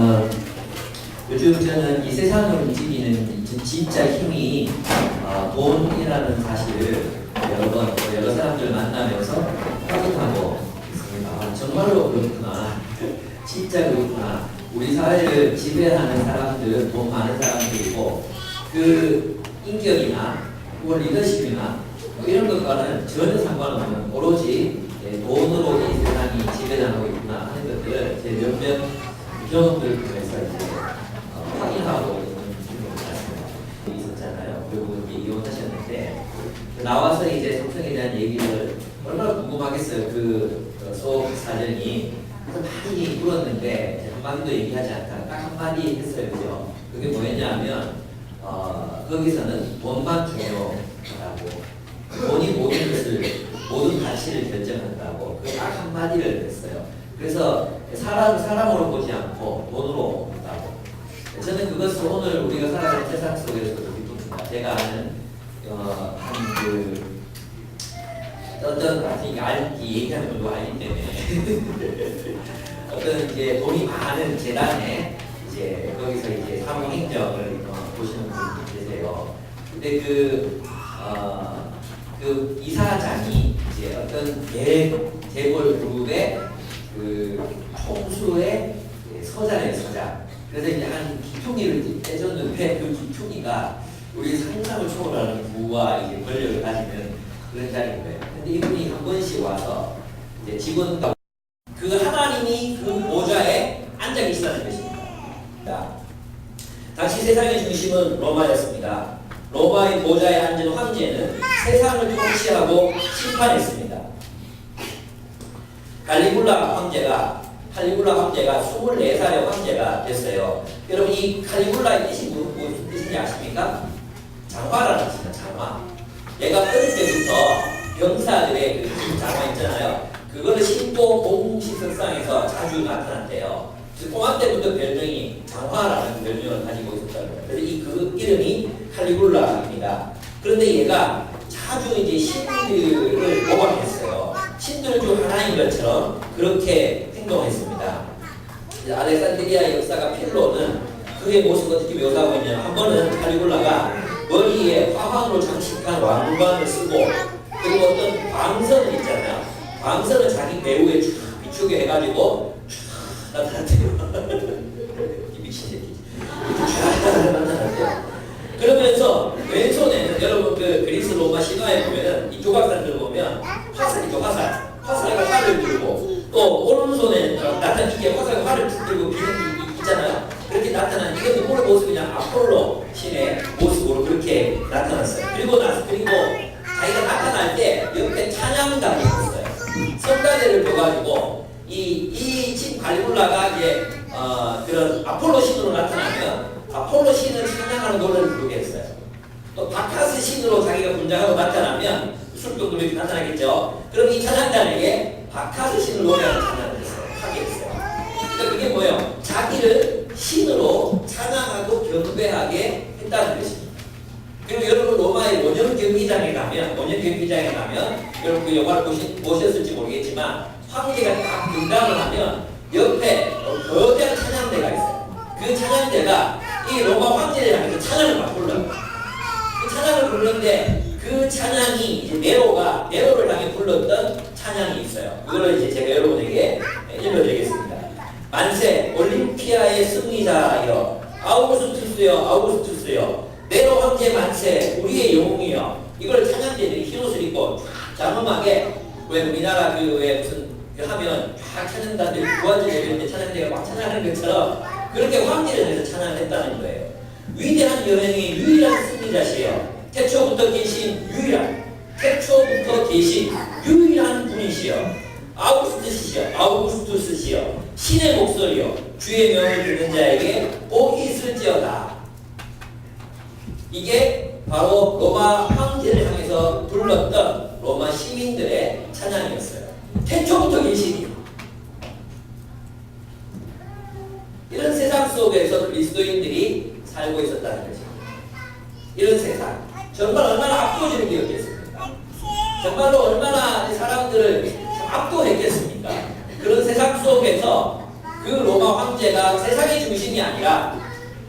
어, 요즘 저는 이 세상을 움직이는 진짜 힘이 돈이라는 사실을 여러 사람들 만나면서 확인하고 있습니다. 정말로 그렇구나. 진짜 그렇구나. 우리 사회를 지배하는 사람들은 돈 많은 사람들이고 그 인격이나 혹은 리더십이나 뭐 이런 것과는 전혀 상관없는 오로지 돈으로 이 세상이 지배당하고 있구나 하는 것들을 제 몇몇 경험들을 통해서 이제 확인하고 있는 말씀이 있었잖아요. 그리고 이제 이혼하셨는데 나와서 이제 성성에 대한 얘기를 얼마나 궁금하겠어요. 그 수업 사정이 많이 물었는데 한마디도 얘기하지 않다. 딱 한마디 했어요. 그죠? 그게 뭐였냐면 거기서는 돈만 중요하다고 돈이 모든 것을 모든 가치를 결정한다고 그 딱 한마디를 했어요. 그래서 사람으로 보지 않고 돈으로 본다고. 저는 그것을 오늘 우리가 살아가는 세상 속에서도 느낍니다. 제가 아는 어떤 얘기하는 분도 아니기 때문에 어떤 이제 돈이 많은 재단에 이제 거기서 이제 사무행정을 보시는 분이 계세요. 근데 그 이사장이 이제 어떤 재벌 그룹의 그 총수의 서자네요, 서자. 그래서 이제 한 기퉁이를 떼줬는데 그 기퉁이가 우리 상상을 초월하는 부와 이제 권력을 가지는 그런 자리인 거예요. 근데 이분이 한 번씩 와서 이제 직원과 그 하나님이 그 보좌에 앉아 계시다는 것입니다. 당시 세상의 중심은 로마였습니다. 로마의 보좌에 앉은 황제는 세상을 통치하고 심판했습니다. 칼리굴라 황제가 24살의 황제가 됐어요. 여러분 이 칼리굴라의 뜻이 무슨 뜻인지 아십니까? 장화라는 뜻입니다. 장화. 얘가 어릴 때부터 병사들의 그 장화 있잖아요. 그거를 신고 공식석상에서 자주 나타났대요. 그래서 꼬마 때부터 별명이 장화라는 별명을 가지고 있었다는 거예요. 그래서 그 이름이 칼리굴라입니다. 그런데 얘가 자주 이제 신들을 모방했어요. 신들 중 하나인 것처럼 그렇게 행동했습니다. 알렉산드리아 역사가 필로는 그의 모습을 어떻게 묘사하고 있냐면 한 번은 칼리굴라가 머리에 화환으로 장식한 왕관을 쓰고 그리고 어떤 광선을 있잖아요. 광선을 자기 배우에 쭉 비추게 해가지고 쫙 나타났대요. 이 미친 새끼. 쫙 나타났대요. 그러면서 왼손에는 여러분 그 그리스 로마 신화에 보면은 이 조각상들 보면 화살이죠. 화살과 활을 들고 또 오른손에 나타난 이게 화살과 활을 들고 비는 게 있잖아요. 그렇게 나타난 이게 누구의 모습이 그냥 아폴로 신의 모습으로 그렇게 나타났어요. 그리고 자기가 나타날 때 옆에 찬양단이 있었어요. 성가대를 둬가지고 이 칼리굴라가 이제 그런 아폴로 신으로 나타나면 아폴로 신을 찬양하는 노래를 부르게 했어요. 또 바카스 신으로 자기가 분장하고 나타나면 술병들로 이렇게 나타나겠죠. 그럼 이 찬양단에게 바카스 신을 노래하는 찬양을 했어요. 하게 했어요. 그러니까 그게 뭐예요? 자기를 신으로 찬양하고 경배하게 했다는 것입니다. 그리고 여러분 로마의 원형 경기장에 가면 여러분 그 영화를 보셨을지 모르겠지만 황제가 딱 등장을 하면 옆에 거대한 찬양대가 있어요. 그 찬양대가 이 로마 황제를 향해서 찬양을 막 불러요. 그 찬양을 부르는데 그 찬양이 이제 네로를 향해 불렀던 찬양이 있어요. 그거를 이제 제가 여러분에게 읽어드리겠습니다. 만세 올림피아의 승리자여 아우구스투스여 네로 황제 만세 우리의 영웅이여. 이걸 찬양대들이 흰옷을 입고 장엄하게 왜 우리나라 왜 무슨 하면 쫙 찬양단들이 구한절 예배 때 찬양대가 막 찬양하는 것처럼 그렇게 황제를 해서 찬양을 했다는 거예요. 위대한 여행의 유일한 승리자시여 태초부터 계신 유일한 분이시여 아우구스투스시여 신의 목소리여 주의 명을 듣는 자에게 복이 있을지어다. 이게 바로 로마 황제를 향해서 불렀던 로마 시민들의 찬양이었어요. 태초부터 계시니 이런 세상 속에서 그리스도인들이 살고 있었다는 것입니다. 이런 세상 정말 얼마나 압도적인 일이었겠습니까? 정말로 얼마나 사람들을 압도했겠습니까? 그런 세상 속에서 그 그 로마 황제가 세상의 중심이 아니라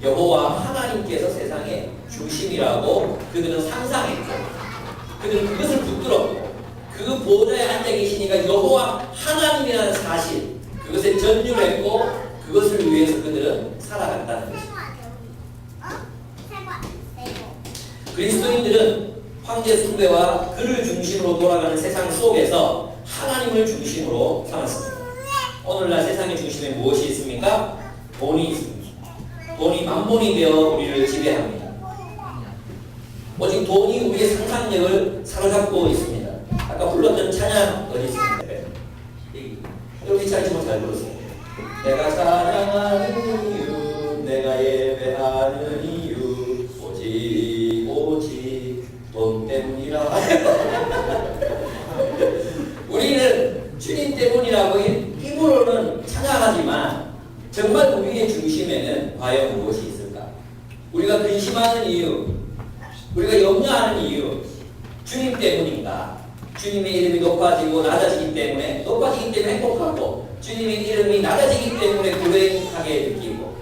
여호와 하나님께서 세상의 중심이라고 그들은 상상했죠. 그들은 그것을 붙들었고 그 보좌에 앉아 계시니까 여호와 하나님이라는 사실 그것에 전율했고 그것을 위해서 그들은 살아갔다는 것입니다. 그리스도인들은 황제 숭배와 그를 중심으로 돌아가는 세상 속에서 하나님을 중심으로 삼았습니다. 오늘날 세상의 중심에 무엇이 있습니까? 돈이 있습니다. 돈이 만본이 되어 우리를 지배합니다. 오직 돈이 우리의 상상력을 사로잡고 있습니다. 아까 불렀던 찬양 어디 있습니까? 여기 찬양 잘 불렀어요. 내가 사랑하는 이유, 내가 예배하는 이유, 오직 돈 때문이라. 우리는 주님 때문이라고 입으로는 찬양하지만 정말 우리의 중심에는 과연 무엇이 있을까? 우리가 근심하는 이유, 우리가 염려하는 이유, 주님 때문인가? 주님의 이름이 높아지기 때문에 행복하고, 주님의 이름이 낮아지기 때문에 불행하게 느끼고,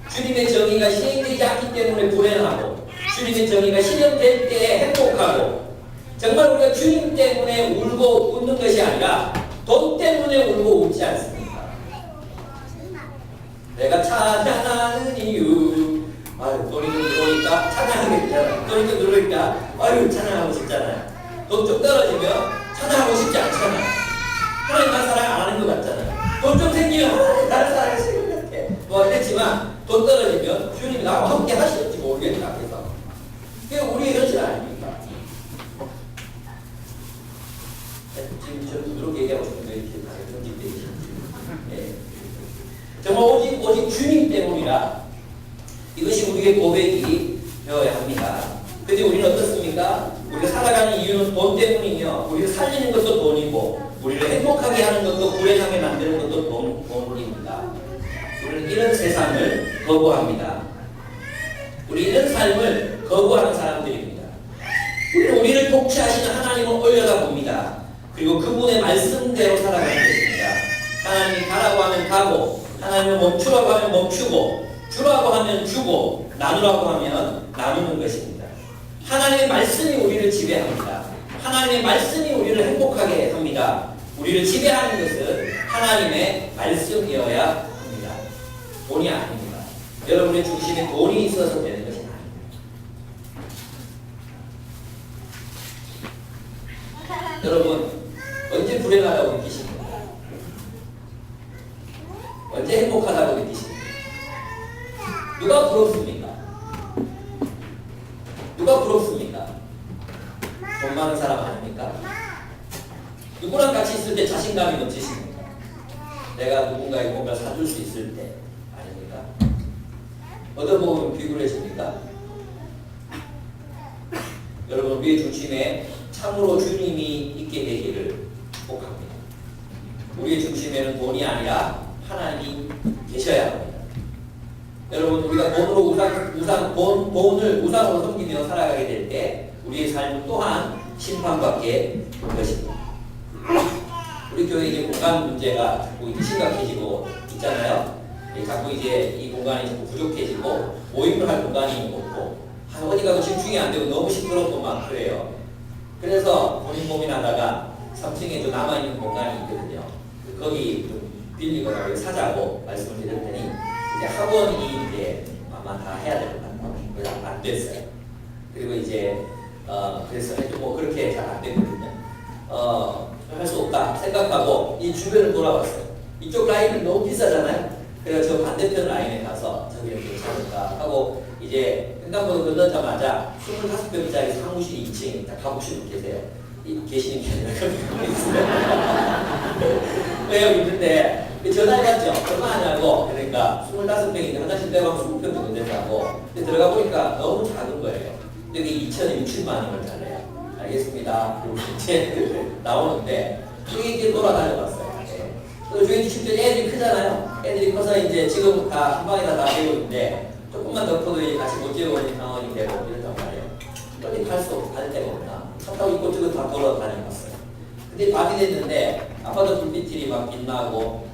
주님의 정의가 시행되지 않기 때문에 불행하고, 주님의 정의가 실현될 때 행복하고, 정말 우리가 주님 때문에 울고 웃는 것이 아니라 돈 때문에 울고 웃지 않습니까? 내가 찬양하는 이유, 돈이 좀 들어오니까 찬양하게 되잖아요. 돈이 좀 들어오니까 찬양하고 싶잖아요. 돈 좀 떨어지면 찬양하고 싶지 않잖아요. 하나님만 사랑 안 하는 것 같잖아요. 돈 좀 생기면 다른 사랑했을 것 같아. 뭐 이랬지만 돈 떨어지면 주님이 나와 함께 하실지 모르겠다. 그래서 그게 우리의 현실 아닙니까? 지금 저는 부드럽게 얘기하고 싶은데 이렇게 다들 정직되시지. 네. 정말 오직 주님 때문이라 이것이 우리의 고백이 되어야 합니다. 근데 우리는 어떻습니까? 우리가 살아가는 이유는 돈 때문이며 우리를 살리는 것도 돈이고 우리를 행복하게 하는 것도 불행하게 만드는 것도 돈입니다. 우리는 이런 세상을 거부합니다. 우리 이런 삶을 거부하는 사람들입니다. 우리는 우리를 통치하시는 하나님을 올려다봅니다. 그리고 그분의 말씀대로 살아가는 것입니다. 하나님이 가라고 하면 가고 하나님을 멈추라고 하면 멈추고 주라고 하면 주고 나누라고 하면 나누는 것입니다. 하나님의 말씀이 우리를 지배합니다. 하나님의 말씀이 우리를 행복하게 합니다. 우리를 지배하는 것은 하나님의 말씀이어야 합니다. 돈이 아닙니다. 여러분의 중심에 돈이 있어서 되는 것이 아닙니다. 여러분 언제 불행하다고 느끼십니까? 언제 행복하다고 느끼십니까? 누가 부럽습니까? 누가 부럽습니까? 돈 많은 사람 아닙니까? 누구랑 같이 있을 때 자신감이 넘치십니까? 내가 누군가에게 뭔가 사줄 수 있을 때 아닙니까? 얻어먹으면 비굴해집니까? 여러분 우리의 중심에 참으로 주님이 있게 되기를 축복합니다. 우리의 중심에는 돈이 아니라 하나님이 계셔야 합니다. 여러분 우리가 돈을 우상으로 섬기며 살아가게 될 때 우리의 삶은 또한 심판받게 될 것입니다. 우리 교회 이제 공간 문제가 자꾸 이제 심각해지고 있잖아요. 자꾸 이제 이 공간이 자꾸 부족해지고 모임을 할 공간이 없고 어디 가도 집중이 안 되고 너무 시끄럽고 막 그래요. 그래서 본인 고민하다가 3층에 좀 남아있는 공간이 있거든요. 거기 좀 빌리거나 사자고 말씀을 드렸더니 이제 학원이 이제 아마 다 해야 될 것 같아요. 그래서 안 됐어요. 그리고 이제 그래서 뭐 그렇게 잘 안 됐거든요. 할 수 없다 생각하고 이 주변을 돌아봤어요. 이쪽 라인은 너무 비싸잖아요. 그래서 저 반대편 라인에 가서 저기를 괜찮을까 하고 이제 횡단보도 건너자마자 25평짜리 사무실 2층 딱 가보시고 계세요. 계시는 게 아니라 여기 있는데 전화를 받죠. 얼마냐고. 그러니까 25평인데 화장실 빼고 20평 정도 된다고. 근데 들어가 보니까 너무 작은 거예요. 여기 2,060만 원을 달래요. 알겠습니다. 그리고 이제 나오는데 이게 돌아다녀 봤어요. 또 저희 집들 애들이 크잖아요. 애들이 커서 이제 지금 다 한 방에다 다 되고 있는데 조금만 더 커도 이제 같이 못 재우는 상황이 되고 이런단 말이에요. 어디 갈 데가 없나? 차 타고 이곳저곳 다 돌아다녀 봤어요. 근데 밤이 됐는데 아파트 불빛들이 막 빛나고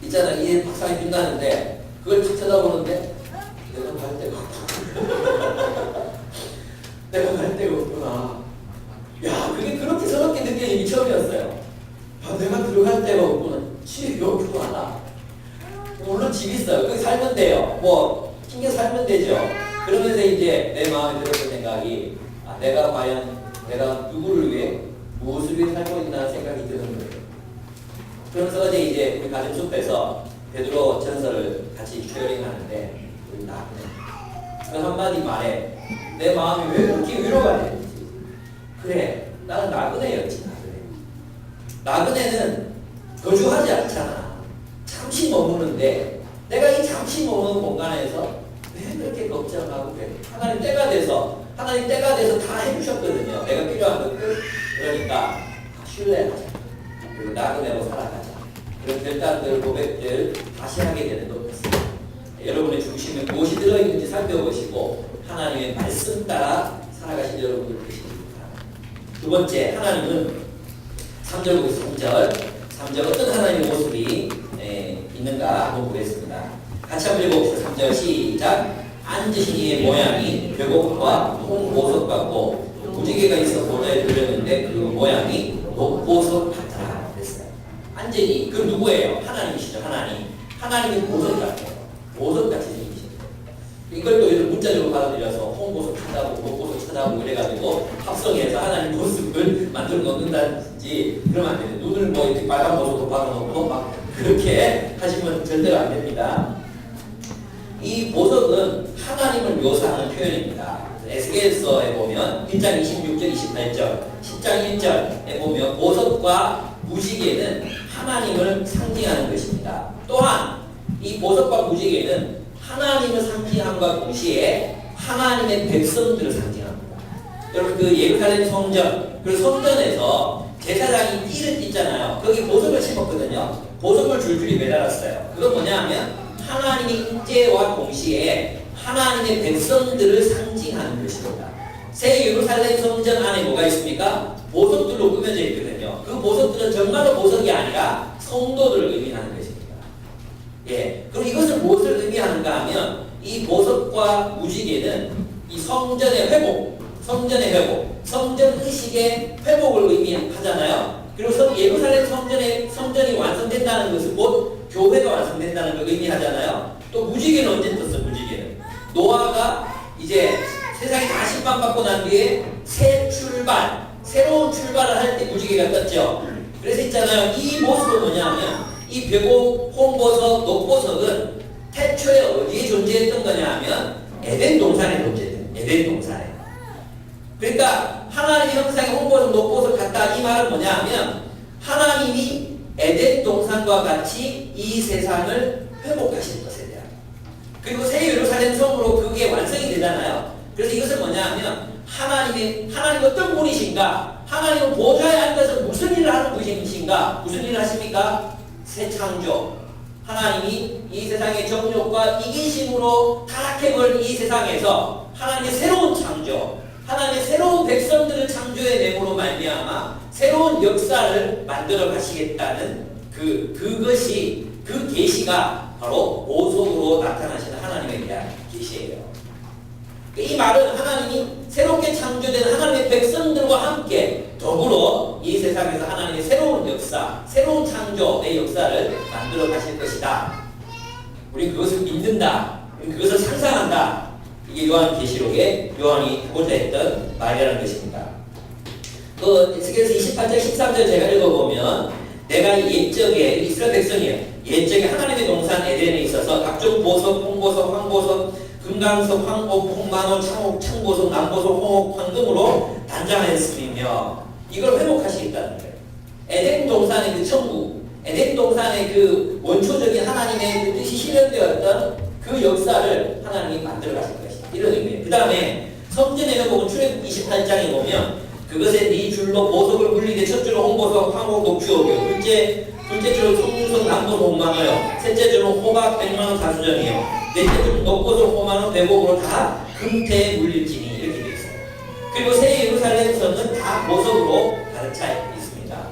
있잖아. 이 박상이 빛나는데 그걸 툭 쳐다보는데 내가 갈 데가 없구나. 내가 갈 데가 없구나. 야, 그게 그렇게 서럽게 느껴진 게 처음이었어요. 아, 내가 들어갈 데가 없구나. 집이 없구나. 물론 집이 있어요. 거기 살면 돼요. 뭐 신경 살면 되죠. 그러면서 이제 내 마음에 들었던 생각이 내가 과연 내가 누구를 위해 무엇을 위해 살고 있나 생각이 드는 거예요. 그러면서 어제 이제 우리 가정 숲에서 베드로 전서를 같이 쉐어링하는데 우리 나그네 그 한마디 말에 내 마음이 왜 그렇게 위로가 되는지. 그래, 나는 나그네였지. 나그네는 거주하지 않잖아. 잠시 머무는데 내가 이 잠시 머무는 공간에서 왜 그렇게 걱정하고 그래? 하나님 때가 돼서 다 해주셨거든요. 내가 필요한 것들. 그러니까 신뢰하자. 그리고 나그네로 살아가자. 그런 결단들, 고백들 다시 하게 되는 것 같습니다. 여러분의 중심에 무엇이 들어있는지 살펴보시고 하나님의 말씀 따라 살아가신 여러분들 되십니다. 두 번째, 하나님은 3절 보겠습니다. 3절 어떤 하나님의 모습이 있는가 한번 보겠습니다. 같이 한번 읽어봅시다. 3절 시작. 앉으신 이의 모양이 벽옥과 홍보석 같고 무지개가 있어 보좌에 들렸는데 그 모양이 녹보석 같더라 그랬어요. 완전히 그 누구예요? 하나님이시죠. 하나님이 보석 같아요. 보석같이 생기십니다. 이걸 또 문자적으로 받아들여서 홍보석 찾아보고 녹보석 찾아보고 이래가지고 합성해서 하나님 모습을 만들어 놓는다든지 그러면 안 돼요. 눈을 뭐 이렇게 빨간 보석으로 박아놓고 막 그렇게 하시면 절대로 안 됩니다. 이 보석은 하나님을 묘사하는 표현입니다. 에스겔서에 보면 1장 26절 28절 10장 1절에 보면 보석과 무지개는 하나님을 상징하는 것입니다. 또한 이 보석과 무지개는 하나님을 상징함과 동시에 하나님의 백성들을 상징합니다. 여러분 그 예루살렘 성전 그 성전에서 제사장이 띠를 띠잖아요. 거기 보석을 심었거든요. 보석을 줄줄이 매달았어요. 그건 뭐냐 하면 하나님의 임재와 동시에 하나님의 백성들을 상징하는 것입니다. 새 예루살렘 성전 안에 뭐가 있습니까? 보석들로 꾸며져 있거든요. 그 보석들은 정말로 보석이 아니라 성도들을 의미하는 것입니다. 예. 그럼 이것은 무엇을 의미하는가 하면 이 보석과 무지개는 이 성전의 회복, 성전 의식의 회복을 의미하잖아요. 그리고 예루살렘 성전이 완성된다는 것은 곧 교회가 완성된다는 걸 의미하잖아요. 또 무지개는 언제 떴어? 무지개는 노아가 이제 세상이 다 심판받고 난 뒤에 새로운 출발을 할 때 무지개가 떴죠. 그래서 있잖아요. 이 모습은 뭐냐면 이 벽옥, 홍보석, 녹보석은 태초에 어디에 존재했던 거냐 하면 에덴 동산에 존재했던 에덴 동산에. 그러니까 하나님의 형상의 홍보석, 녹보석 같다. 이 말은 뭐냐 하면 하나님이 에덴 동산과 같이 이 세상을 회복하실 것에 대한. 그리고 새 예루살렘 성으로 그게 완성이 되잖아요. 그래서 이것은 뭐냐 하면 하나님 어떤 분이신가? 하나님은 보좌에 앉아서 무슨 일을 하는 분이신가? 무슨 일을 하십니까? 새 창조. 하나님이 이 세상의 정욕과 이기심으로 타락해버린 이 세상에서 하나님의 새로운 창조, 하나님의 새로운 백성들을 창조의 내모로 말미암아 새로운 역사를 만들어 가시겠다는 그것이 그 계시가 바로 보석으로 나타나시는 하나님에 대한 계시예요. 이 말은 하나님이 새롭게 창조된 하나님의 백성들과 함께 더불어 이 세상에서 하나님의 새로운 역사, 새로운 창조의 역사를 만들어 가실 것이다. 우리 그것을 믿는다. 우리 그것을 상상한다. 이게 요한계시록에 요한이 하고자 했던 말이라는 것입니다. 그 에스겔서 28절 13절 제가 읽어보면 내가 옛적에 이스라엘 백성이에요. 옛적에 하나님의 동산 에덴에 있어서 각종 보석, 홍보석, 황보석, 금강석, 황옥, 홍만호, 창옥, 청보석, 남보석, 홍옥, 황금으로 단장하였으며 이걸 회복하시겠다는 거예요. 에덴 동산의 그 천국, 에덴 동산의 그 원초적인 하나님의 그 뜻이 실현되었던 그 역사를 하나님이 만들어 가실 것이다. 이런 의미예요. 그 다음에 성전에 보면 출애굽 28장에 보면 그것에 네 줄로 보석을 굴리되 첫 줄로 홍보석, 황옥, 녹주옥이요. 둘째 줄로 성문석, 남보석, 홍만호요. 셋째 줄로 호박, 백만원, 다수정이요. 넷째 줄로 녹보석, 호만호, 백옥으로 다 금태에 물릴지니 이렇게 되어 있어요. 그리고 새 예루살렘 성은 다 보석으로 가득 차 있습니다.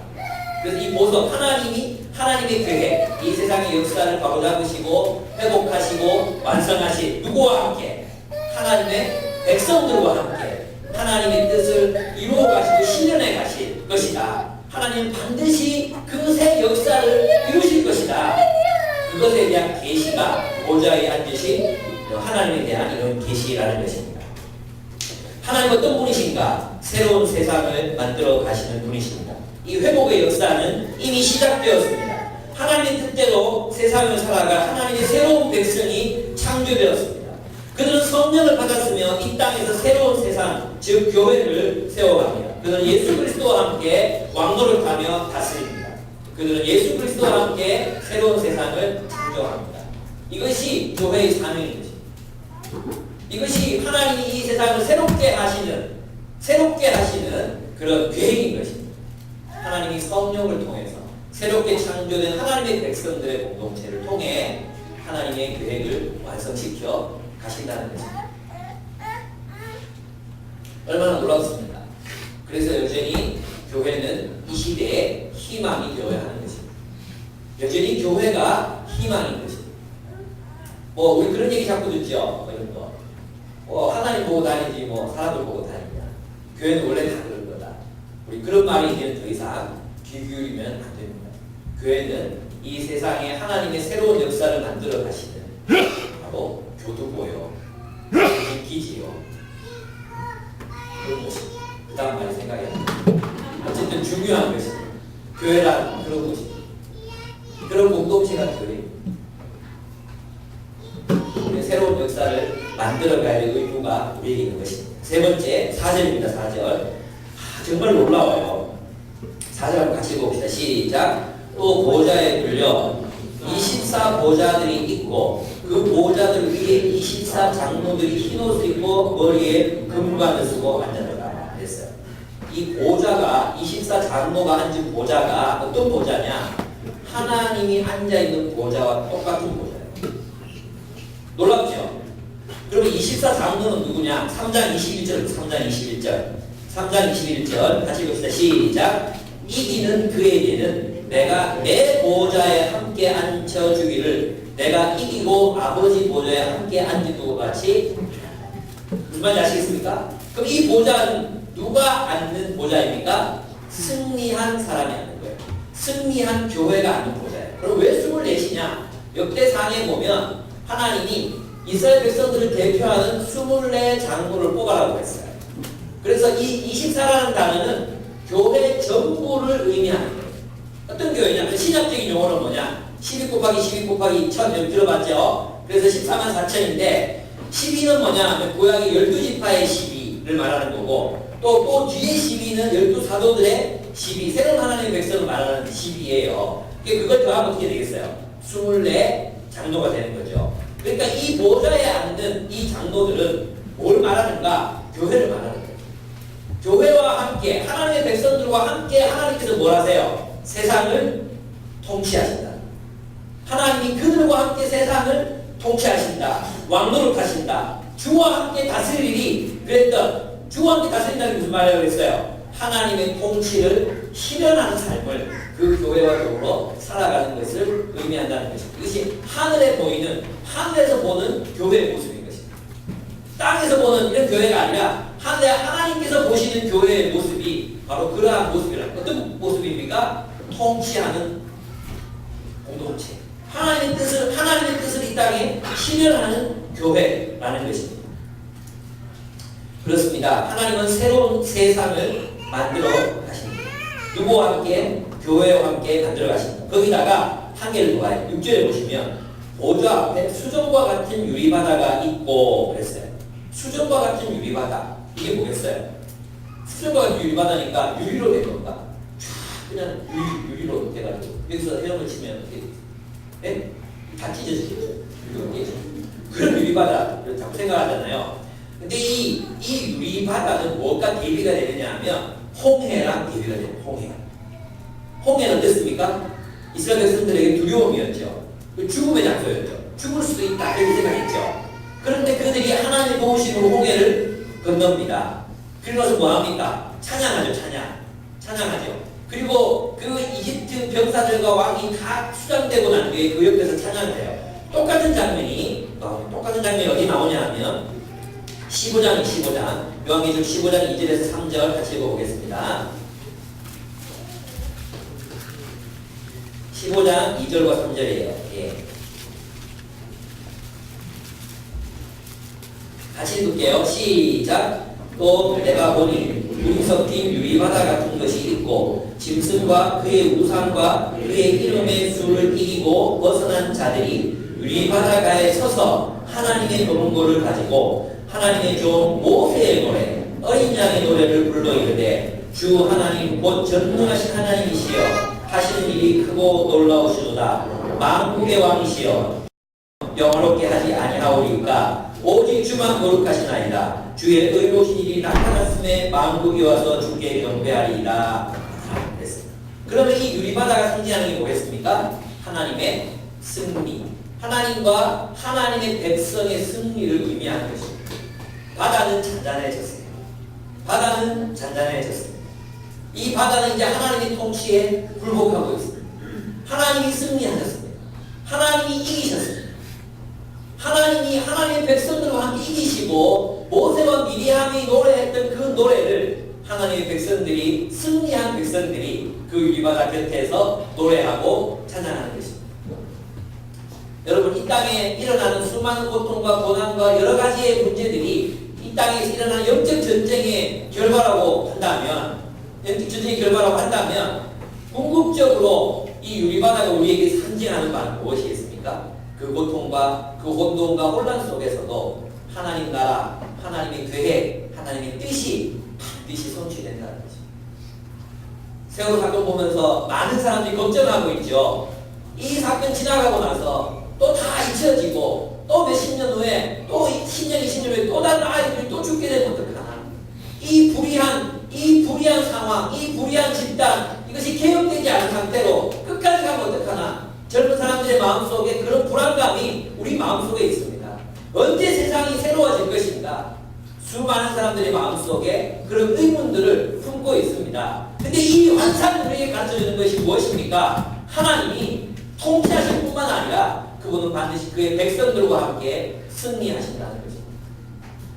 그래서 이 보석, 하나님이 하나님의 계획, 이 세상의 역사를 바로잡으시고 회복하시고 완성하신 누구와 함께? 하나님의 백성들과 함께 하나님의 뜻을 이루어 가시고 실현해 가실 것이다. 하나님은 반드시 그 새 역사를 이루실 것이다. 그것에 대한 계시가 보좌에 앉으신 하나님에 대한 이런 계시라는 것입니다. 하나님 어떤 분이신가? 새로운 세상을 만들어 가시는 분이십니다. 이 회복의 역사는 이미 시작되었습니다. 하나님의 뜻대로 세상을 살아가 하나님의 새로운 백성이 창조되었습니다. 그들은 성령을 받았으며 이 땅에서 새로운 세상, 즉 교회를 세워갑니다. 그들은 예수 그리스도와 함께 왕노를 타며 다스립니다. 그들은 예수 그리스도와 함께 새로운 세상을 창조합니다. 이것이 교회의 사명인 것입니다. 이것이 하나님이 이 세상을 새롭게 하시는 그런 계획인 것입니다. 하나님이 성령을 통해서 새롭게 창조된 하나님의 백성들의 공동체를 통해 하나님의 계획을 완성시켜 가신다는 것입니다. 얼마나 놀랍습니까? 그래서 여전히 교회는 이 시대에 희망이 되어야 하는 것입니다. 여전히 교회가 희망인 것입니다. 우리 그런 얘기 자꾸 듣죠. 이런 거. 하나님 보고 다니지 사람들 보고 다니냐. 교회는 원래 다 그런 거다. 우리 그런 말이 이제는 더 이상 귀 기울이면 안 됩니다. 교회는 이 세상에 하나님의 새로운 역사를 만들어 가시는 바로 교두보요, 기지요, 그런 것입니다. 그 다음 말이 생각이 안 납니다. 어쨌든 중요한 것입니다. 교회란 그런 것입니다. 그런 공동체가 교회입니다. 우리 새로운 역사를 만들어가야 될 의무가 우리에게 있는 것입니다. 세 번째, 4절입니다. 4절. 정말 놀라워요. 4절 한번 같이 봅시다. 시작. 또 보좌에 불려 24보좌들이 있고 그 보좌들 위에 24장로들이 흰옷을 입고 머리에 금관을 쓰고 앉았더라. 그랬어요. 이 보좌가 24장로가 앉은 보좌가 어떤 보좌냐? 하나님이 앉아있는 보좌와 똑같은 보좌예요. 놀랍죠? 그러면 24장로는 누구냐? 3장 21절, 3장 21절. 3장 21절 같이 봅시다. 시작. 이기는 그에게는 내가 내 보좌에 함께 앉혀주기를 내가 이기고 아버지 보좌에 함께 앉은 것 같이. 무슨 말인지 아시겠습니까? 그럼 이 보좌는 누가 앉는 보좌입니까? 승리한 사람이 앉는 거예요. 승리한 교회가 앉는 보좌예요. 그럼 왜 24이냐? 역대상에 보면 하나님이 이스라엘 백성들을 대표하는 24장로를 뽑아라고 했어요. 그래서 이 24라는 단어는 교회 전부를 의미하는 거예요. 어떤 교회냐면 신학적인 용어는 뭐냐? 12 곱하기 12 곱하기 1000 여기 들어봤죠? 그래서 14만 4천인데 12는 뭐냐? 고향이 12지파의 12를 말하는 거고 또 뒤에 12는 12사도들의 12, 새로운 하나님의 백성을 말하는 12예요. 그걸 더하면 어떻게 되겠어요? 24장로가 되는 거죠. 그러니까 이 보좌에 앉는 이 장로들은 뭘 말하는가? 교회를 말하는 거예요. 교회와 함께 하나님의 백성들과 함께 하나님께서 뭘 하세요? 세상을 통치하신다. 하나님이 그들과 함께 세상을 통치하신다. 왕노릇 하신다. 주와 함께 다스리리 그랬던 주와 함께 다스린다는 게 무슨 말이라고 그랬어요? 하나님의 통치를 실현하는 삶을 그 교회와 더불어 살아가는 것을 의미한다는 것입니다. 이것이 하늘에 보이는, 하늘에서 보는 교회의 모습인 것입니다. 땅에서 보는 이런 교회가 아니라 하늘에 하나님께서 보시는 교회의 모습이 바로 그러한 모습이라. 어떤 모습입니까? 통치하는 공동체. 하나님의 뜻을 이 땅에 실현하는 교회라는 것입니다. 그렇습니다. 하나님은 새로운 세상을 만들어 가십니다. 누구와 함께? 교회와 함께 만들어 가십니다. 거기다가 한 개를 더해요. 6절에 보시면 보좌 앞에 수정과 같은 유리바다가 있고 그랬어요. 수정과 같은 유리바다. 이게 뭐겠어요? 수정과 같은 유리바다니까 유리로 된 건가? 그냥 유리로 돼가지고 여기서 헤엄을 치면 어떻게 되겠어요? 네? 다 찢어지겠죠. 그런 유리바다를 자꾸 생각하잖아요. 근데 이 유리바다는 뭐가 대비가 되느냐 하면 홍해랑 대비가 돼요. 홍해는 어땠습니까? 이스라엘 백성들에게 두려움이었죠. 죽음의 장소였죠. 죽을 수도 있다 이렇게 생각했죠. 그런데 그들이 하나님의 도우심으로 홍해를 건넙니다. 그러면서 뭐합니까? 찬양하죠. 찬양하죠. 그리고 그 이집트 병사들과 왕이 다 수장되고 난 뒤에 그 옆에서 찬양을 해요. 똑같은 장면이 어디 나오냐 하면 15장 요한계시록 15장 2절에서 3절 같이 읽어보겠습니다. 15장 2절과 3절이에요. 예. 같이 읽을게요. 시작. 또 내가 보니 물이 섞인 유리바다 같은 것이 있고 짐승과 그의 우상과 그의 이름의 수를 이기고 벗어난 자들이 유리바다가에 서서 하나님의 노름골을 가지고 하나님의 종 모세의 노래 어린 양의 노래를 불러 이르되 주 하나님 곧 전능하신 하나님이시여 하시는 일이 크고 놀라우시도다. 만국의 왕이시여 영원롭게 하지 아니하오리까 오직 주만 거룩하시나이다. 주의 의로우신 일이 나타났음에 만국이 와서 주께 경배하리이다. 그랬습니다. 그러면 이 유리바다가 상징하는 게 뭐겠습니까? 하나님의 승리, 하나님과 하나님의 백성의 승리를 의미하는 것입니다. 바다는 잔잔해졌어요. 바다는 잔잔해졌습니다. 이 바다는 이제 하나님의 통치에 굴복하고 있습니다. 하나님이 승리하셨습니다. 하나님이 이기셨습니다. 하나님이 하나님의 백성들과 함께 이기시고 모세와 미리암이 노래했던 그 노래를 하나님의 백성들이 승리한 백성들이 그 유리바다 곁에서 노래하고 찬양하는 것입니다. 여러분 이 땅에 일어나는 수많은 고통과 고난과 여러 가지의 문제들이 이 땅에서 일어나는 영적 전쟁의 결과라고 한다면 궁극적으로 이 유리바다가 우리에게 상징하는 바는 무엇이겠습니까? 그 고통과 그 혼돈과 혼란 속에서도 하나님 나라, 하나님의 계획, 하나님의 뜻이 반드시 성취된다는 거죠. 세월호 사건 보면서 많은 사람들이 걱정하고 있죠. 이 사건 지나가고 나서 또 다 잊혀지고 또 몇십 년 후에 또 10년, 20년 후에 또 다른 아이들이 또 죽게 되면 어떡하나. 이 불의한 상황, 이 불의한 집단 이것이 개혁되지 않은 상태로 끝까지 가면 어떡하나. 젊은 사람들의 마음속에 그런 불안감이 우리 마음속에 있습니다. 언제 세상이 새로워질 것인가? 수많은 사람들의 마음속에 그런 의문들을 품고 있습니다. 근데 이 환상이 우리에게 가르쳐주는 것이 무엇입니까? 하나님이 통치하실 뿐만 아니라 그분은 반드시 그의 백성들과 함께 승리하신다는 것입니다.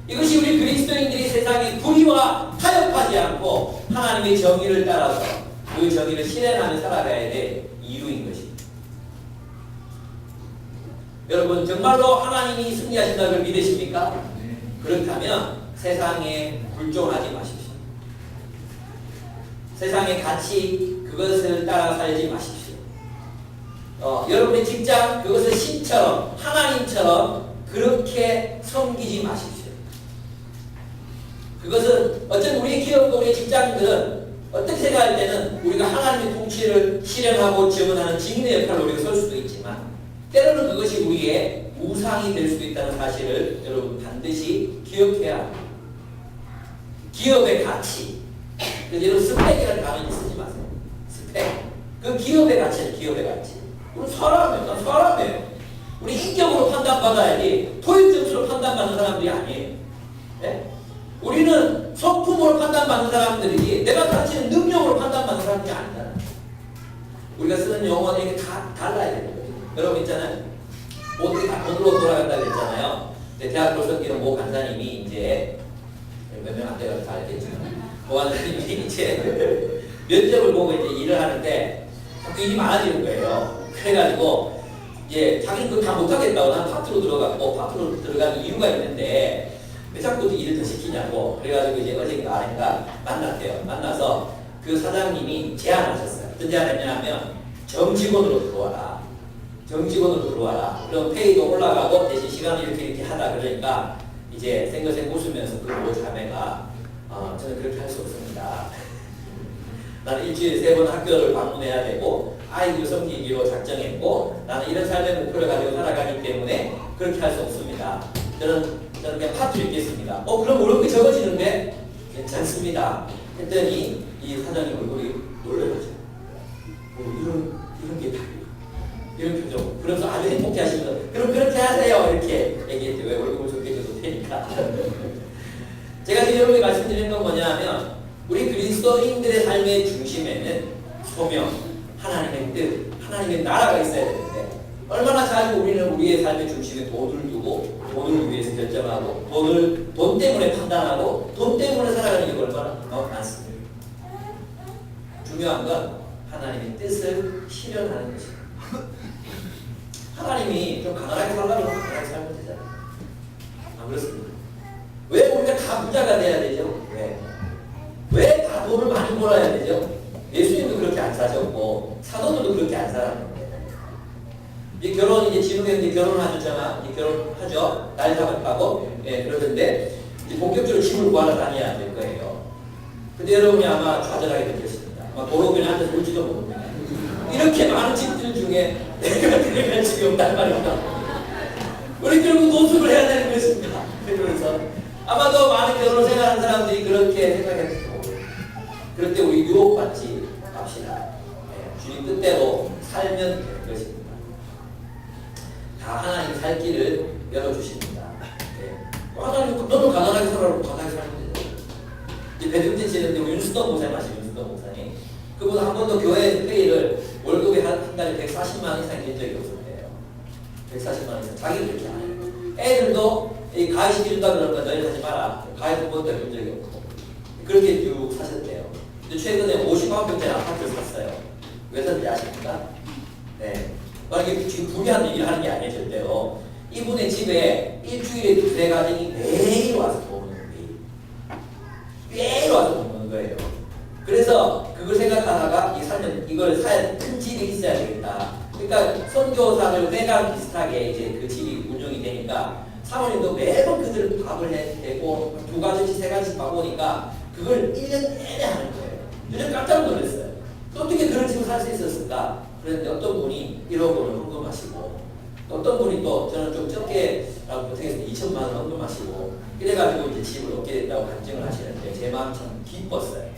이것이 우리 그리스도인들이 세상에 불의와 타협하지 않고 하나님의 정의를 따라서 그 정의를 실현하며 살아가야 될 이유인 것입니다. 여러분 정말로 하나님이 승리하신다는 걸 믿으십니까? 그렇다면 세상에 불종하지 마십시오. 세상의 가치 그것을 따라 살지 마십시오. 여러분의 직장 그것을 신처럼 하나님처럼 그렇게 섬기지 마십시오. 그것은 어쨌든 우리의 기업과 우리의 직장들은 어떻게 생각할 때는 우리가 하나님의 통치를 실현하고 지원하는 증인의 역할로 우리가 설 수도 있지만 때로는 그것이 우리의 우상이 될 수도 있다는 사실을 여러분 반드시 기억해야 합니다. 기업의 가치. 여러분 스펙이라는 단어를 쓰지 마세요. 스펙. 그 기업의 가치는 기업의 가치. 우리 사람이에요. 우리 인격으로 판단받아야지 토익 점수로 판단받는 사람들이 아니에요. 네? 우리는 성품으로 판단받는 사람들이지 내가 가르치는 능력으로 판단받는 사람들이 아니잖아요. 우리가 쓰는 용어는 이게 다 달라야 되는 거예요. 여러분 있잖아요. 모두 다 돈으로 돌아간다고 했잖아요. 대학교 섬기는 모 간사님이 이제 몇 명 안 돼요. 다 알겠지만 모 간사님이 이제 면접을 보고 이제 일을 하는데 자꾸 일이 많아지는 거예요. 그래가지고 이제 자기는 그거 다 못하겠다고 난 파트로 들어갔고 파트로 들어간 이유가 있는데 왜 자꾸 일을 더 시키냐고. 그래가지고 이제 어제인가 아닌가 만났대요. 만나서 그 사장님이 제안하셨어요. 어떤 제안했냐면 정직원으로 들어와라. 정직원으로 들어와라. 그럼 페이도 올라가고 대신 시간을 이렇게 하다. 그러니까 이제 생글생 웃으면서 그 자매가 저는 그렇게 할 수 없습니다. 나는 일주일에 3번 학교를 방문해야 되고 아이들 섬기기로 작정했고 나는 이런 삶의 목표를 가지고 살아가기 때문에 그렇게 할 수 없습니다. 저는 그냥 파트 읽겠습니다. 그럼 어렵게 적어지는데 괜찮습니다. 했더니 이 사장님 얼굴이 놀라죠. 이런 게 다 이런 표정. 그래서 아주 행복해 하시면서 그럼 그렇게 하세요. 이렇게 얘기했죠. 왜 얼굴 좋게 줘도 되니까. 제가 지금 여러분께 말씀드리는 건 뭐냐면 우리 그리스도인들의 삶의 중심에는 소명, 하나님의 뜻, 하나님의 나라가 있어야 되는데 얼마나 자주 우리는 우리의 삶의 중심에 돈을 두고 돈을 위해서 결정하고 돈 때문에 판단하고 돈 때문에 살아가는 게 얼마나 많습니다. 중요한 건 하나님의 뜻을 실현하는 것입니다. 하나님이 좀 가난하게 살라면 가난하게 살면 되잖아요. 안 그렇습니까? 왜 우리가 다 부자가 돼야 되죠? 왜 다 돈을 많이 벌어야 되죠? 예수님도 그렇게 안 사셨고 사도들도 그렇게 안 살았는데 이제 결혼 이제 지금에 이제 결혼을 하셨잖아. 이제 결혼하죠. 날 잡았다고 그러던데 이제 본격적으로 집을 구하러 다녀야 될 거예요. 근데 여러분이 아마 좌절하게 될 것입니다. 아마 도로변에 앉아서 울지도 모릅니다. 이렇게 많은 집들 중에 내가 집이 없단 말입니다. 우리 결국 노숙을 해야 되는 것입니다. 그러면서 아마도 많은 결혼 생활하는 사람들이 그렇게 생각했을 거고 그럴 때 우리 유혹받지 맙시다. 주님 뜻대로 살면 되는 것입니다. 다 하나님 살 길을 열어주십니다. 하나님 너는 가난하게 살아라고 가난하게 살면 되죠. 이제 배등진 지는데 윤수덕 목사님 아시죠? 윤수덕 목사님. 그분 한 번도 교회 회의를 월급에 한 달에 140만 원 이상 낸 적이 없었대요. 140만 원 이상. 자기도 그렇게 안 해요. 애들도 이 가위 시켜준다 그러면 너희 하지 마라. 가위 한 번도 해본 적이 없고. 그렇게 쭉 사셨대요. 근데 최근에 50만평짜리 아파트를 샀어요. 왜 샀는지 아십니까? 만약에 지금 부귀한 얘기를 하는 게 아니에요, 절대로. 이분의 집에 일주일에 두세 가정이 매일 와서 도는 거예요. 매일 와서 도는 거예요. 그래서 그걸 생각하다가 이걸 사야 큰 집이 있어야 되겠다. 그러니까 선교사들 회관 비슷하게 이제 그 집이 운영이 되니까 사모님도 매번 그들 밥을 해내고 2가지씩 3가지씩 봐보니까 그걸 1년 내내 하는 거예요. 저는 깜짝 놀랐어요. 어떻게 그런 집을 살 수 있었을까? 그런데 어떤 분이 1억 원을 헌금하시고 어떤 분이 또 저는 좀 적게 보태서 2천만 원 헌금하시고 이래가지고 이제 집을 얻게 됐다고 간증을 하시는데 제 마음 참 기뻤어요.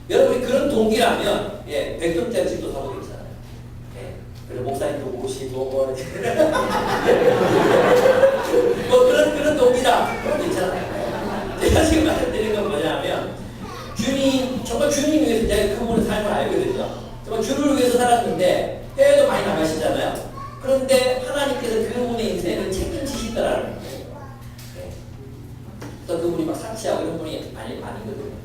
여러분이 그런 동기라면 100평짜리 집도 사도 괜찮아요. 그리고 목사님도 모시고 뭐 그런 동기다. 그럼 괜찮아요. 제가 지금 말씀드리는 건 뭐냐면 주님, 정말 주님 위해서 제가 그분의 삶을 알거든요. 정말 주를 위해서 살았는데 해외도 많이 나가시잖아요. 그런데 하나님께서 그분의 인생을 책임지시더라는 거예요. 그래서 그분이 막 사치하고 이런 분이 아니거든요.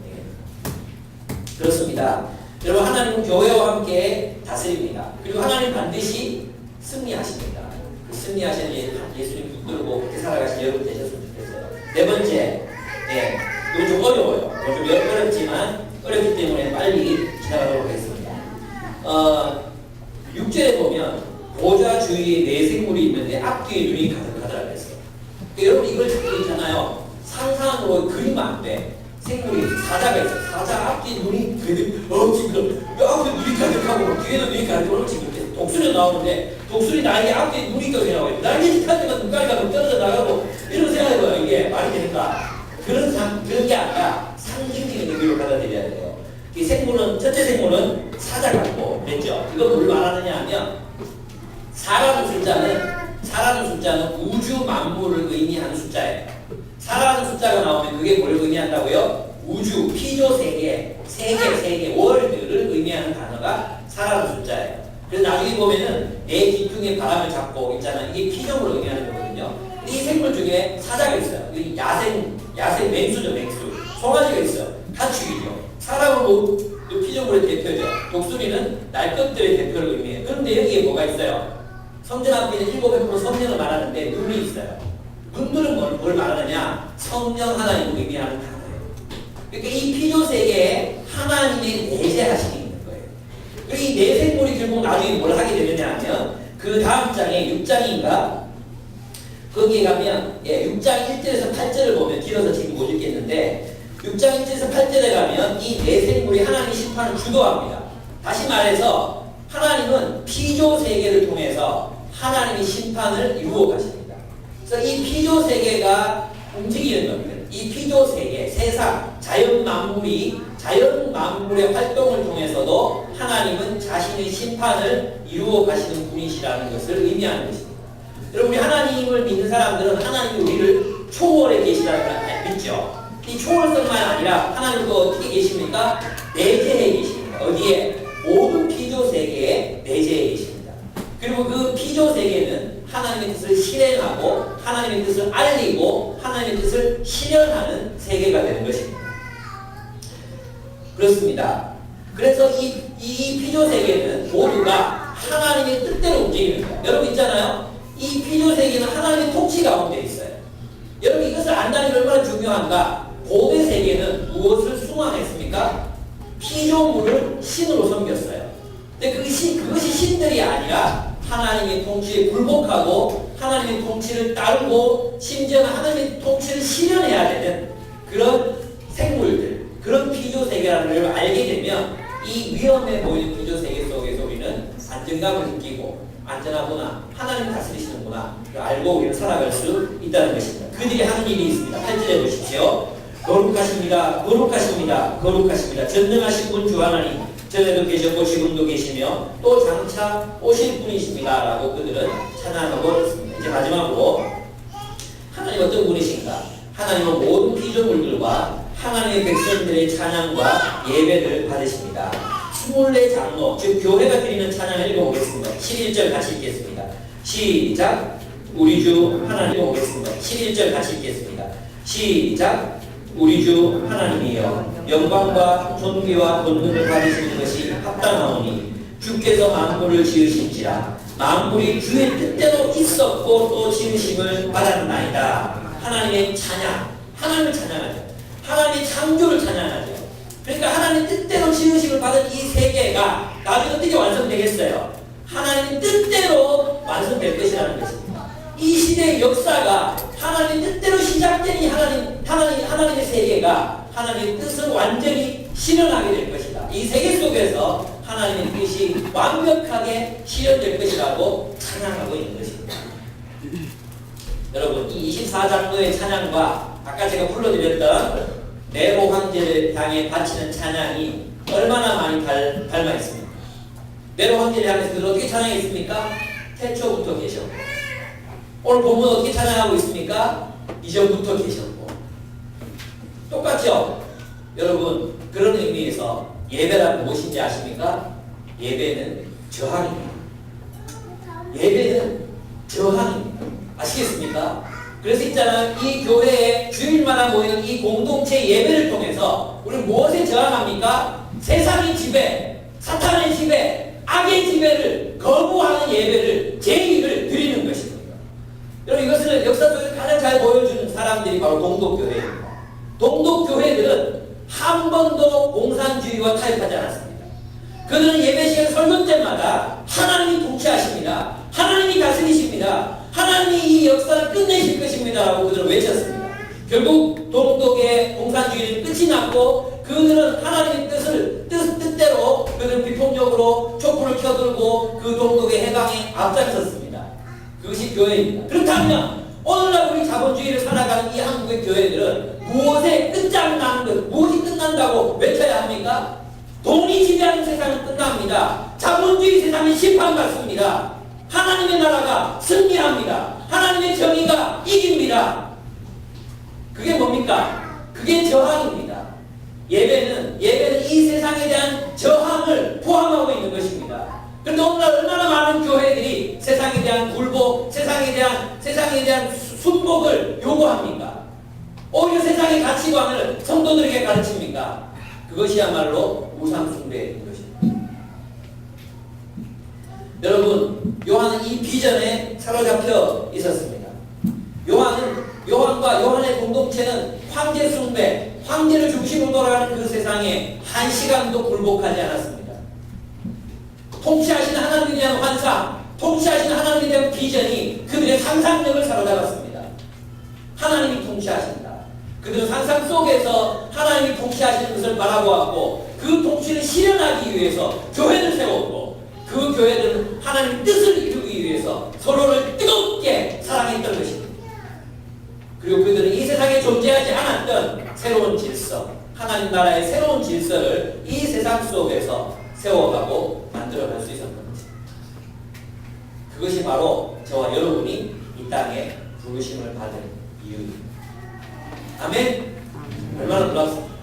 그렇습니다. 여러분 하나님은 교회와 함께 다스립니다. 그리고 하나님 반드시 승리하십니다. 그 승리하시는 예수님 붙들고 그렇게 살아가신 여러분 되셨으면 좋겠어요. 네 번째, 이거 좀 어려워요. 좀 어렵지만 어렵기 때문에 빨리 지나가도록 하겠습니다. 6절에 보면 보좌 주위에 네 생물이 있는데 앞뒤에 눈이 가득하더라고 했어요. 여러분 이걸 찾고 있잖아요. 상상으로 그리면 안 돼. 생물이 사자가 있어. 사자 앞뒤 눈이 지금 앞에 눈이 가득하고 뒤에도 눈이 가득하고 지금 독수리 나오는데 독수리 나에게 앞뒤 눈이 가득하고 날개 할 때만 눈가리가 떨어져 나가고 이런 생각해봐요. 이게 말이 되니까 그런 게 아니라 상징적인 의미로 받아들여야 돼요. 이 생물은 첫째 생물은 사자 같고 그랬죠. 이거 뭘 말하느냐 하면 4라는 숫자는 우주 만물을 의미하는 숫자예요. 4라는 숫자가 나오면 그게 뭘 의미한다고요? 우주, 피조 세계, 세계, 월드를 의미하는 단어가 4라는 숫자예요. 그래서 나중에 보면은 내 뒤뚱에 바람을 잡고 있잖아요. 이게 피조물을 의미하는 거거든요. 이 생물 중에 사자가 있어요. 야생 맹수죠, 맹수. 송아지가 있어요. 가축이죠. 사람은 피조물의 대표죠. 독수리는 날 것들의 대표를 의미해요. 그런데 여기에 뭐가 있어요? 성전 앞에는 700% 성령을 말하는데 눈이 있어요. 눈들은 뭘 말하느냐? 성령 하나님을 의미하는 단어예요. 그러니까 이 피조 세계에 하나님의 내재하심이 있는 거예요. 그리고 이 내생물이 결국 나중에 뭘 하게 되느냐 하면 그 다음 장에 6장인가? 거기에 가면 6장 1절에서 8절을 보면 길어서 지금 못 읽겠는데 6장 1절에서 8절에 가면 이 내생물이 하나님의 심판을 주도합니다. 다시 말해서 하나님은 피조 세계를 통해서 하나님의 심판을 이루어 가십니다. 그래서 이 피조 세계가 움직이는 겁니다. 이 피조 세계, 세상, 자연 만물의 활동을 통해서도 하나님은 자신의 심판을 이루어 가시는 분이시라는 것을 의미하는 것입니다. 여러분, 우리 하나님을 믿는 사람들은 하나님이 우리를 초월해 계시다는 걸 믿죠. 이 초월성만 아니라 하나님도 어떻게 계십니까? 내재해 계십니다. 어디에? 모든 피조 세계의 내재해 계십니다. 그리고 그 피조 세계는 하나님의 뜻을 실행하고 하나님의 뜻을 알리고 하나님의 뜻을 실현하는 세계가 되는 것입니다. 그렇습니다. 그래서 이 피조 세계는 모두가 하나님의 뜻대로 움직입니다. 여러분 있잖아요. 이 피조 세계는 하나님의 통치 가운데 있어요. 여러분 이것을 안다는 게 얼마나 중요한가? 고대 세계는 무엇을 숭앙했습니까? 피조물을 신으로 섬겼어요. 근데 그것이 신들이 아니라 하나님의 통치에 굴복하고 하나님의 통치를 따르고 심지어는 하나님의 통치를 실현해야 되는 그런 생물들, 그런 피조 세계라는 걸 알게 되면 이 위험해 보이는 피조 세계 속에서 우리는 안정감을 느끼고 안전하구나, 하나님 다스리시는구나 알고 우리는 살아갈 수 있다는 것입니다. 그들이 하는 일이 있습니다. 8절에 보십시오. 거룩하십니다. 거룩하십니다. 거룩하십니다. 전능하신 분 주 하나님, 전에도 계셨고 지금도 계시며 또 장차 오실 분이십니다. 라고 그들은 찬양하고 있습니다. 이제 마지막으로 하나님 어떤 분이신가? 하나님은 모든 피조물들과 하나님의 백성들의 찬양과 예배를 받으십니다. 24장로, 즉 교회가 드리는 찬양을 읽어보겠습니다. 11절 같이 읽겠습니다. 시작. 우리 주 하나님 읽어보겠습니다. 11절 같이 읽겠습니다. 시작. 우리 주 하나님이여 영광과 존귀와 권능을 받으시는 것이 합당하오니 주께서 만물을 지으신지라 만물이 주의 뜻대로 있었고 또 지으심을 받았나이다. 하나님의 찬양, 하나님을 찬양하죠. 하나님의 창조를 찬양하죠. 그러니까 하나님 뜻대로 지으심을 받은 이 세계가 나중에 어떻게 완성되겠어요? 하나님 뜻대로 완성될 것이라는 것입니다. 이 시대의 역사가 하나님 뜻대로 시작된 이 하나님의 세계가 하나님의 뜻을 완전히 실현하게 될 것이다. 이 세계 속에서 하나님의 뜻이 완벽하게 실현될 것이라고 찬양하고 있는 것입니다. 여러분, 이 24장로의 찬양과 아까 제가 불러드렸던 네로 황제를 향해 바치는 찬양이 얼마나 많이 닮아 있습니까? 네로 황제를 향해서 그들 어떻게 찬양했습니까? 태초부터 계셨고, 오늘 본문 어떻게 찬양하고 있습니까? 이전부터 계셨고. 똑같죠? 여러분, 그런 의미에서 예배란 무엇인지 아십니까? 예배는 저항입니다. 예배는 저항입니다. 아시겠습니까? 그래서 있잖아요. 이 교회에 주일마다 모이는 이 공동체 예배를 통해서 우리는 무엇에 저항합니까? 세상의 지배, 사탄의 지배, 악의 지배를 거부하는 예배를, 제의를 드리는 것입니다. 여러분 이것을 역사 속에서 가장 잘 보여주는 사람들이 바로 동독교회입니다. 동독교회들은 한 번도 공산주의와 타협하지 않았습니다. 그들은 예배 시간 설교 때마다 하나님이 통치하십니다. 하나님이 다스리십니다. 하나님이 이 역사를 끝내실 것입니다. 라고 그들은 외쳤습니다. 결국 동독의 공산주의는 끝이 났고 그들은 하나님의 뜻대로 그들은 비폭력으로 촛불을 켜들고 그 동독의 해방에 앞장섰습니다. 그것이 교회입니다. 그렇다면 오늘날 우리 자본주의를 살아가는 이 한국의 교회들은 무엇에 끝장나는 것, 무엇이 끝난다고 외쳐야 합니까? 돈이 지배하는 세상은 끝납니다. 자본주의 세상은 심판받습니다. 하나님의 나라가 승리합니다. 하나님의 정의가 이깁니다. 그게 뭡니까? 그게 저항입니다. 예배는 이 세상에 대한 저항을 포함하고 있는 것입니다. 그런데 오늘날 얼마나 많은 교회들이 세상에 대한 굴복, 세상에 대한 순복을 요구합니까? 오히려 세상의 가치관을 성도들에게 가르칩니까? 그것이야말로 우상숭배인 것입니다. 여러분, 요한은 이 비전에 사로잡혀 있었습니다. 요한과 요한의 공동체는 황제 숭배, 황제를 중심으로 돌아가는 그 세상에 한 시간도 굴복하지 않았습니다. 통치하시는 하나님에 대한 환상, 통치하시는 하나님에 대한 비전이 그들의 상상력을 사로잡았습니다. 하나님이 통치하신다. 그들은 상상 속에서 하나님이 통치하시는 것을 바라보았고 그 통치를 실현하기 위해서 교회를 세웠고 그 교회들은 하나님의 뜻을 이루기 위해서 서로를 뜨겁게 사랑했던 것입니다. 그리고 그들은 이 세상에 존재하지 않았던 새로운 질서, 하나님 나라의 새로운 질서를 이 세상 속에서 세워가고 만들어갈 수 있었던 것입니다. 그것이 바로 저와 여러분이 이 땅에 부르심을 받은 이유입니다. 아멘? 얼마나 놀랍습니까?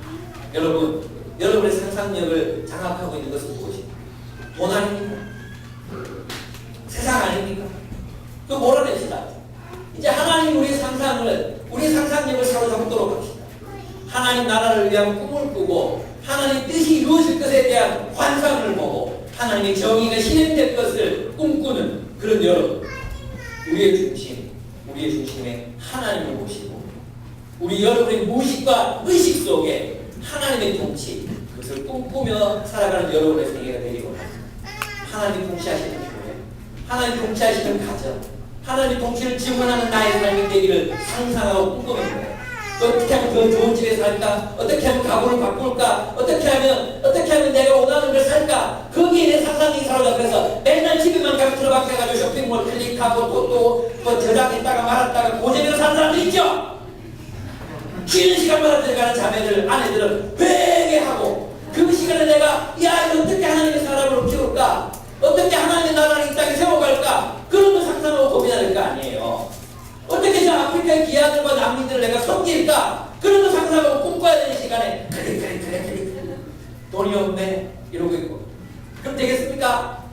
여러분의 상상력을 장악하고 있는 것은 무엇입니까? 돈 아닙니까? 세상 아닙니까? 그 몰아냅시다. 이제 하나님 우리 상상력을 사로잡도록 합시다. 하나님 나라를 위한 꿈을 꾸고 하나님 뜻이 이루어질 것에 대한 환상을 보고 하나님의 정의가 실현될 것을 꿈꾸는 그런 여러분, 우리의 중심에 하나님을 모시고 우리 여러분의 무의식과 의식 속에 하나님의 통치, 그것을 꿈꾸며 살아가는 여러분의 생애가 되기를 원합니다. 하나님 통치하시는 교회, 하나님 통치하시는 가정, 하나님 통치를 증언하는 나의 삶이 되기를 상상하고 꿈꾸는 거예요. 어떻게 하면 더 좋은 집에 살까? 어떻게 하면 가구를 바꿀까? 어떻게 하면 내가 원하는 걸 살까? 거기에 내 상상이 사로잡혀서 맨날 집에만 가면 들어박혀가지고 쇼핑몰 클릭하고 또 저장했다가 말았다가 고재미로 사는 사람들 있죠? 쉬는 시간마다 들어가는 자매들, 아내들은 회개하고 그 시간에 내가 야 이거 어떻게 하나님의 사람으로 키울까? 어떻게 하나님의 나라를 이 땅에 세워갈까? 그런 거 상상하고 고민할 거 아니에요. 어떻게 저 아프리카의 기아들과 난민들을 내가 섬길까? 그런 거 상상하고 꿈꿔야 되는 시간에 그래 돈이 없네 이러고 있고 그럼 되겠습니까?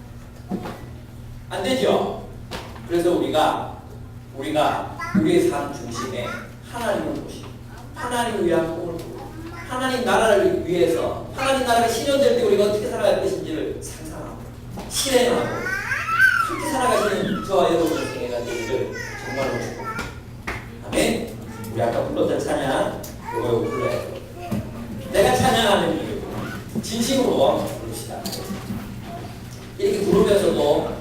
안 되죠. 그래서 우리가 우리의 삶 중심에 하나님을 보시고 하나님을 위한 꿈을 꾸고 하나님 나라를 위해서 하나님 나라가 실현될 때 우리가 어떻게 살아갈 것인지를 상상하고 실행하고 그렇게 살아가시는 저와 여러분의 생애가 되기를 정말로 축복합니다. 아멘. 우리 아까 불렀던 찬양 이거 불러야 돼. 내가 찬양하는 이유 진심으로 부릅시다. 이렇게 부르면서도